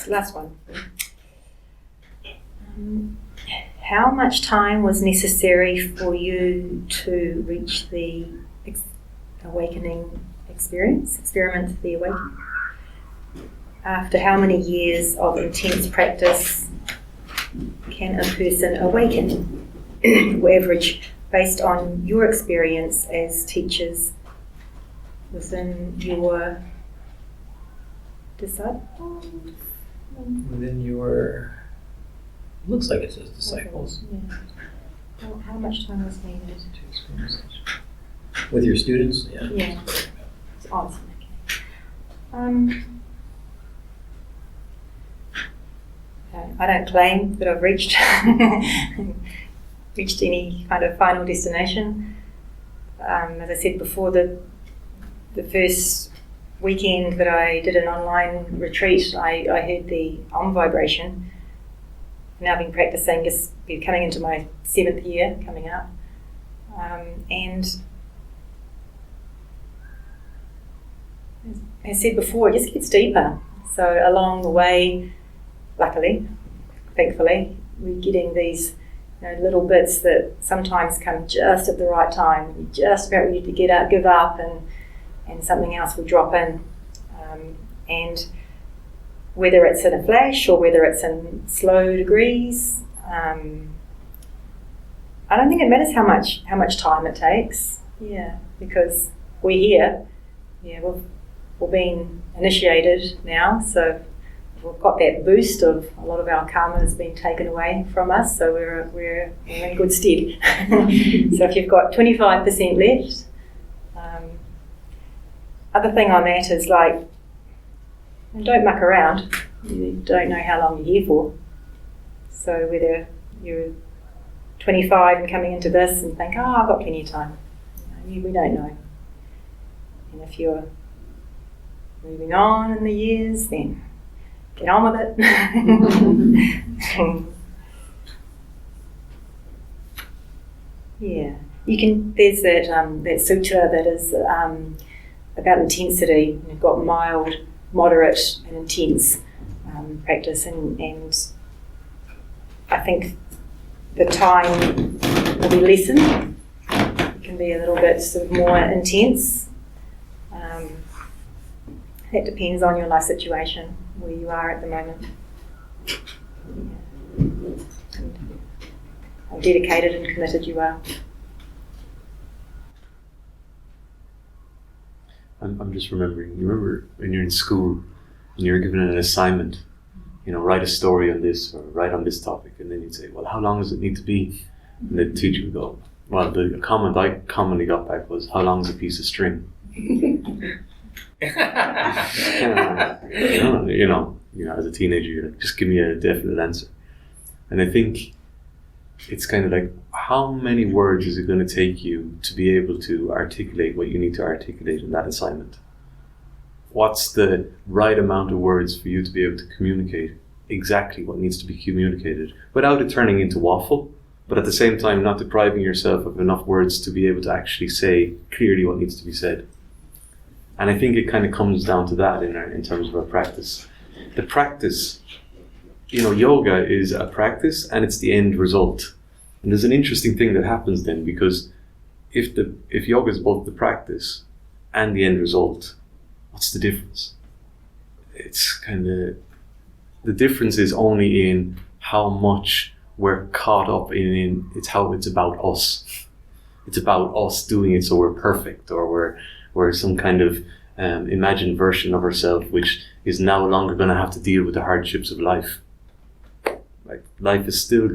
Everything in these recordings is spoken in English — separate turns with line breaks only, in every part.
last one. How much time was necessary for you to reach the awakening experiment the awakening? After how many years of intense practice can a person awaken? Average, based on your experience as teachers within your disciples?
Within your... Looks like it says disciples.
Yeah. How much time was needed?
With your students? Yeah.
Yeah. It's awesome. Okay. I don't claim that I've reached any kind of final destination. As I said before, the first weekend that I did an online retreat, I heard the Om vibration. Now I've been practicing, just coming into my 7th year coming up, and as I said before, it just gets deeper. So along the way, luckily, thankfully, we're getting these little bits that sometimes come just at the right time. You're just about ready to get up, give up, and something else will drop in. And whether it's in a flash or whether it's in slow degrees, I don't think it matters how much time it takes. Yeah, because we're here. Yeah, we've been initiated now, so we've got that boost of a lot of our karma has been taken away from us, so we're in good stead. So if you've got 25% left, other thing on that is don't muck around. You don't know how long you're here for. So whether you're 25 and coming into this and think, I've got plenty of time, we don't know. And if you're moving on in the years, then get on with it. Yeah, you can. There's that sutra that is about intensity. You've got mild, moderate, and intense practice, and I think the time will be lessened. It can be a little bit sort of more intense. That depends on your life situation, where you are at the moment. Yeah. And how dedicated and committed you are.
I'm just remembering, you remember when you're in school and you're given an assignment, write a story on this or write on this topic, and then you'd say, well, how long does it need to be? And the teacher would go, well, the comment I commonly got back was, how long is a piece of string? As a teenager, you're like, just give me a definite answer. And I think it's kind of like, how many words is it going to take you to be able to articulate what you need to articulate in that assignment? What's the right amount of words for you to be able to communicate exactly what needs to be communicated without it turning into waffle, but at the same time not depriving yourself of enough words to be able to actually say clearly what needs to be said? And I think it kind of comes down to that in terms of our practice. The practice, yoga is a practice and it's the end result. And there's an interesting thing that happens then, because if yoga is both the practice and the end result, what's the difference? It's the difference is only in how much we're caught up in it's how it's about us. It's about us doing it so we're perfect, or we're some kind of imagined version of ourselves which is no longer going to have to deal with the hardships of life. Like, life is still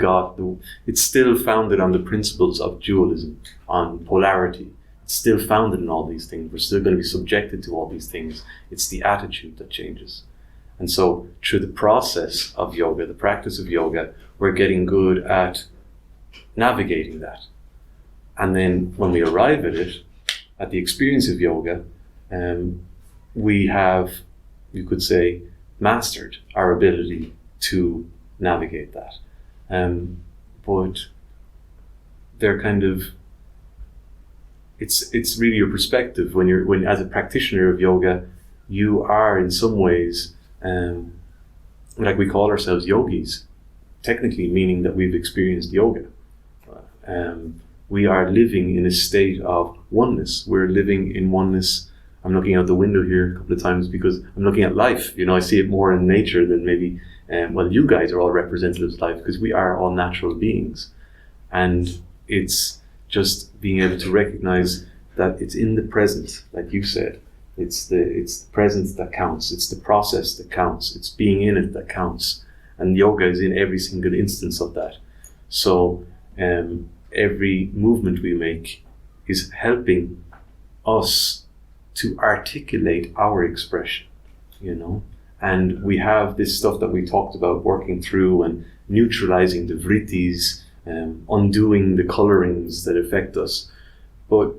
it's still founded on the principles of dualism, on polarity. It's still founded in all these things. We're still going to be subjected to all these things. It's the attitude that changes. And so through the process of yoga, the practice of yoga, we're getting good at navigating that. And then when we arrive at it, at the experience of yoga, we have, you could say, mastered our ability to navigate that. But they're kind of, it's really your perspective. When as a practitioner of yoga, you are in some ways like we call ourselves yogis, technically meaning that we've experienced yoga. We are living in a state of oneness. We're living in oneness. I'm looking out the window here a couple of times because I'm looking at life. I see it more in nature than maybe, you guys are all representatives of life because we are all natural beings. And it's just being able to recognize that it's in the present, like you said. It's the presence that counts. It's the process that counts. It's being in it that counts. And yoga is in every single instance of that. So every movement we make is helping us to articulate our expression, And we have this stuff that we talked about working through and neutralizing the vrittis, undoing the colorings that affect us. But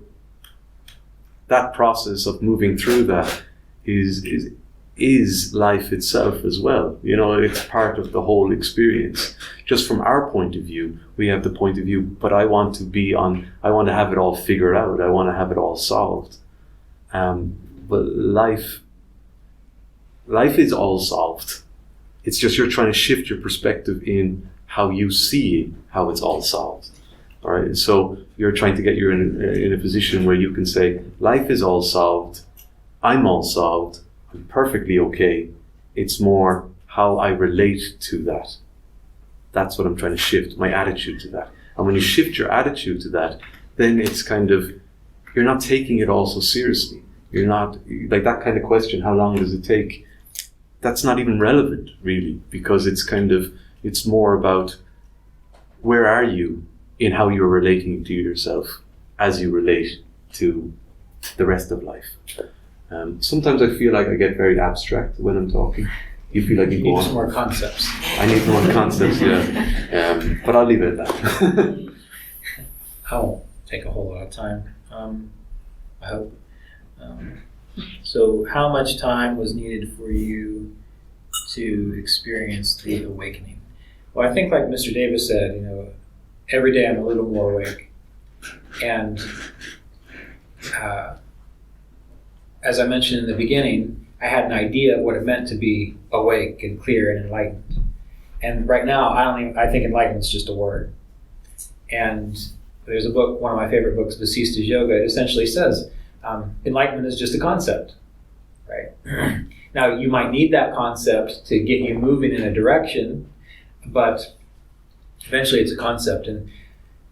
that process of moving through that is life itself as well. It's part of the whole experience. Just from our point of view, we have the point of view, but I want to have it all figured out. I want to have it all solved. But life is all solved. It's just you're trying to shift your perspective in how you see how it's all solved. All right. So you're trying to get you in a position where you can say, life is all solved. I'm all solved. I'm perfectly okay. It's more how I relate to that. That's what I'm trying to shift, my attitude to that. And when you shift your attitude to that, then it's kind of, you're not taking it all so seriously. You're not, like that kind of question, how long does it take? That's not even relevant, really, because it's more about where are you in how you're relating to yourself as you relate to the rest of life. Sometimes I feel like I get very abstract when I'm talking. You feel like you
need some more concepts.
I need more concepts, yeah. But I'll leave it at that.
I'll take a whole lot of time, I hope. So how much time was needed for you to experience the awakening? Well, I think like Mr. Davis said, every day I'm a little more awake. And as I mentioned in the beginning, I had an idea of what it meant to be awake and clear and enlightened. And right now, I think enlightenment is just a word. And there's a book, one of my favorite books, Vasishtha's Yoga, it essentially says, enlightenment is just a concept, right? Now, you might need that concept to get you moving in a direction, but eventually it's a concept. And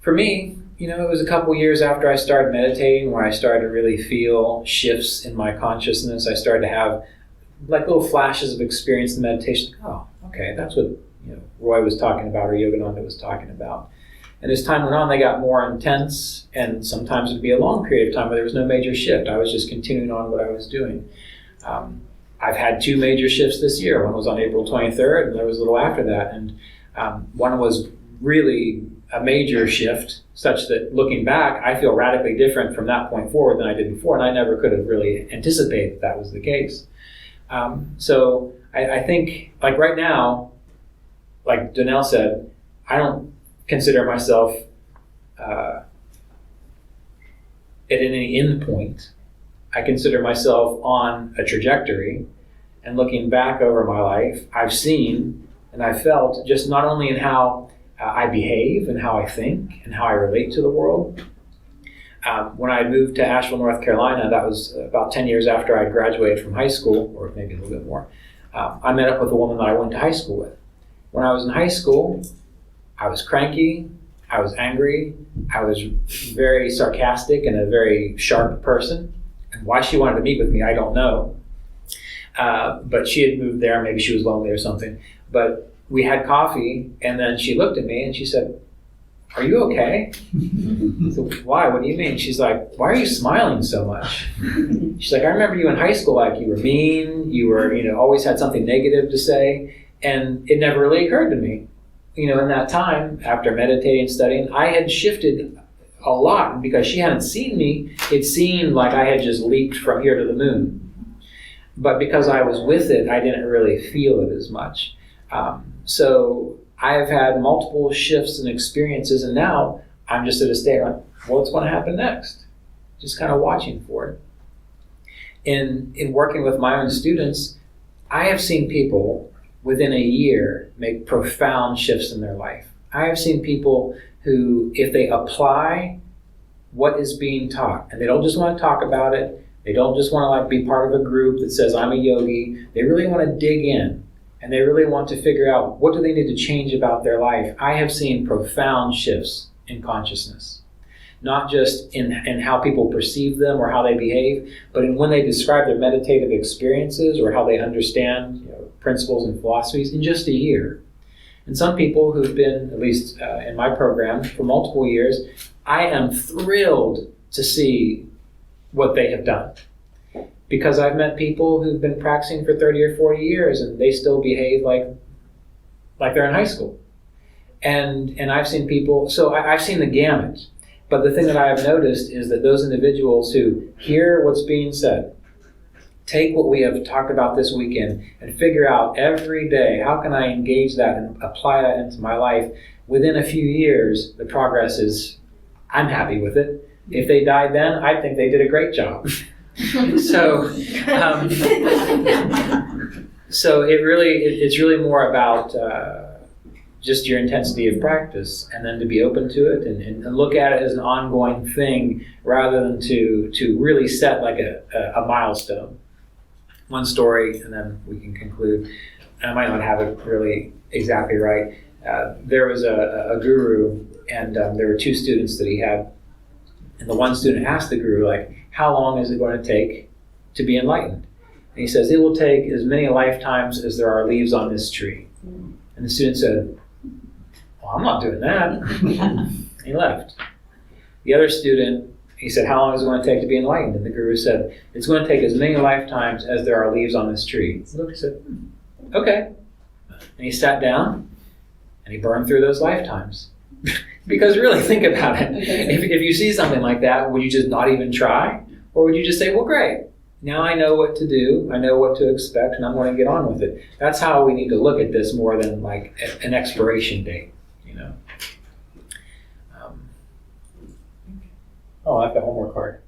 for me, it was a couple years after I started meditating where I started to really feel shifts in my consciousness. I started to have like little flashes of experience in meditation. Oh, okay, that's what Roy was talking about or Yogananda was talking about. And as time went on, they got more intense, and sometimes it would be a long period of time where there was no major shift. I was just continuing on what I was doing. I've had 2 major shifts this year. One was on April 23rd, and there was a little after that. And one was really a major shift, such that looking back, I feel radically different from that point forward than I did before, and I never could have really anticipated that was the case. So I think, like right now, like Donelle said, I don't consider myself at any end point. I consider myself on a trajectory, and looking back over my life, I've seen and I've felt just not only in how I behave and how I think and how I relate to the world. When I moved to Asheville, North Carolina, that was about 10 years after I graduated from high school, or maybe a little bit more. I met up with a woman that I went to high school with. When I was in high school, I was cranky, I was angry, I was very sarcastic and a very sharp person. And why she wanted to meet with me, I don't know. But she had moved there, maybe she was lonely or something. But we had coffee, and then she looked at me and she said, "Are you okay?" I said, "Why? What do you mean?" She's like, "Why are you smiling so much?" She's like, "I remember you in high school, like you were mean, you were, always had something negative to say, and it never really occurred to me. In that time, after meditating and studying, I had shifted a lot, and because she hadn't seen me, it seemed like I had just leaped from here to the moon. But because I was with it, I didn't really feel it as much. So I've had multiple shifts and experiences, and now I'm just at a state like, what's going to happen next? Just kind of watching for it. In working with my own students, I have seen people within a year make profound shifts in their life. I have seen people who, if they apply what is being taught, and they don't just want to talk about it, they don't just want to like be part of a group that says I'm a yogi, they really want to dig in and they really want to figure out what do they need to change about their life. I have seen profound shifts in consciousness, not just in how people perceive them or how they behave, but in when they describe their meditative experiences or how they understand principles and philosophies in just a year. And some people who've been, at least in my program, for multiple years, I am thrilled to see what they have done. Because I've met people who've been practicing for 30 or 40 years and they still behave like they're in high school. And I've seen people, so I've seen the gamut. But the thing that I have noticed is that those individuals who hear what's being said, take what we have talked about this weekend and figure out every day, how can I engage that and apply that into my life? Within a few years, the progress is, I'm happy with it. If they died then, I think they did a great job. So it's really more about just your intensity of practice, and then to be open to it and look at it as an ongoing thing rather than to really set like a milestone. One story, and then we can conclude. I might not have it really exactly right. There was a guru, and there were two students that he had. And the one student asked the guru, like, how long is it going to take to be enlightened? And he says, it will take as many lifetimes as there are leaves on this tree. And the student said, well, I'm not doing that. He left. The other student, he said, how long is it going to take to be enlightened? And the guru said, it's going to take as many lifetimes as there are leaves on this tree. He looked and said, okay. And he sat down and he burned through those lifetimes. Because really, think about it. If you see something like that, would you just not even try? Or would you just say, well, great. Now I know what to do. I know what to expect, and I'm going to get on with it. That's how we need to look at this more than like an expiration date, Oh, I've got one more card.